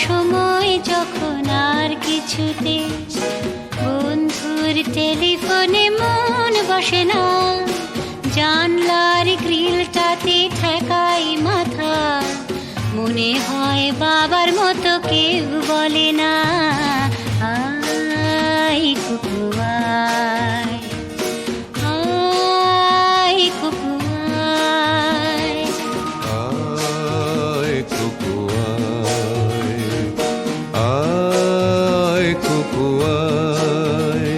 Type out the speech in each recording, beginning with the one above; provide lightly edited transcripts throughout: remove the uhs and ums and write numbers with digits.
সময় যখন আর কিছুতে বন্ধুর টেলিফোনে মন বসে না, জানলার গ্রিলটাতে ঠেকাই মাথা, মনে হয় বাবার মতো কেউ বলে না, আয় কুকু আয়, আয় কুকু আয়। আয় কুকু আয়, আয় কুকু আয়,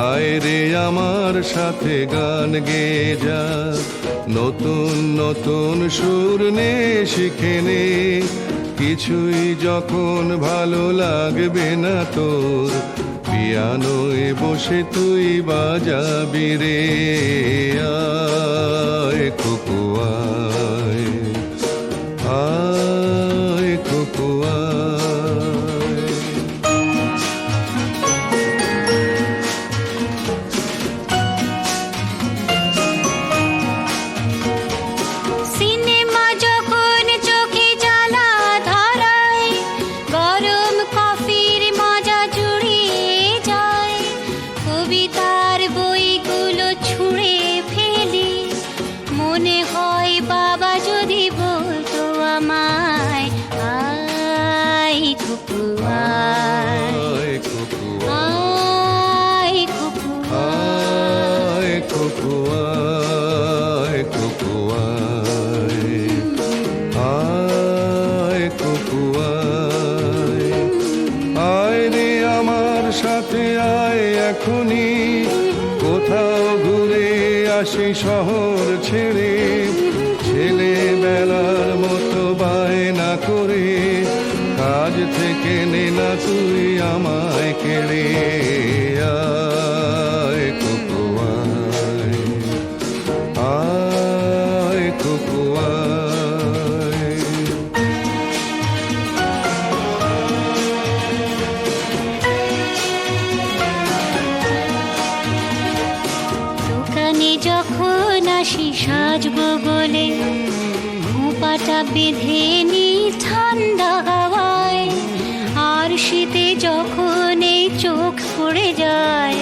আয় রে আমার সাথে গান গেয়ে যা, নতুন নতুন সুর নে শিখে নে, কিছুই যখন ভালো লাগবে না তোর, পিয়ানোয় বসে তুই বাজাবি রে, আয় কুকু আয়, আয় কুকু আয়। সিনেমা যখন চোখে জ্বালা ধরায়, গরম কফির মজা জুড়িয়ে যায়, কবিতার বইগুলো ছুঁড়ে ফেলি, মনে হয় বাবা যদি বলতো আমায়, আয় কুকু আয়, আয় কুকু আয় কুকু আয়, কুকু আয়, কুকু আয়, আয় কুকু আয়, আয় রে আমার সাথে আয় এখনই, কোথাও ঘুরে আসি শহর ছেড়ে, ছেলেবেলার মতো বায়না করে, কাজ থেকে নে না তুই আমায় কেড়ে, আয় কুকু আয়, আয় কুকু আয়। দোকানে যখন আসি সাজবো বলে, খোঁপাটা বেঁধে নি ঠান্ডা হাওয়ায়, আর শীতে যখন এই চোখ পড়ে যায়,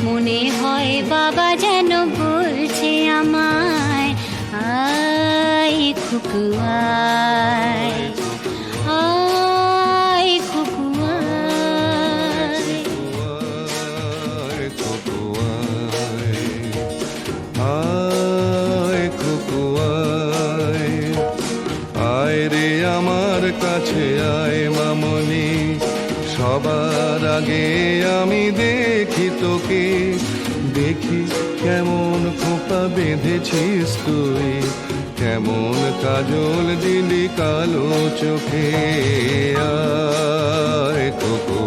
মনে হয় বাবা যেন বলছে আমায়, আয় কুকু আয়, আয় কুকু আয়। আয় কুকু আয়, আয় কুকু আয়, আয় রে আমার কাছে আয় মামনি, সবার আগে আমি দেখি তোকে, দেখি কেমন খোপা বেঁধেছিস তুই, কেমন কাজল দিলি কালো চোখে, আয় কুকু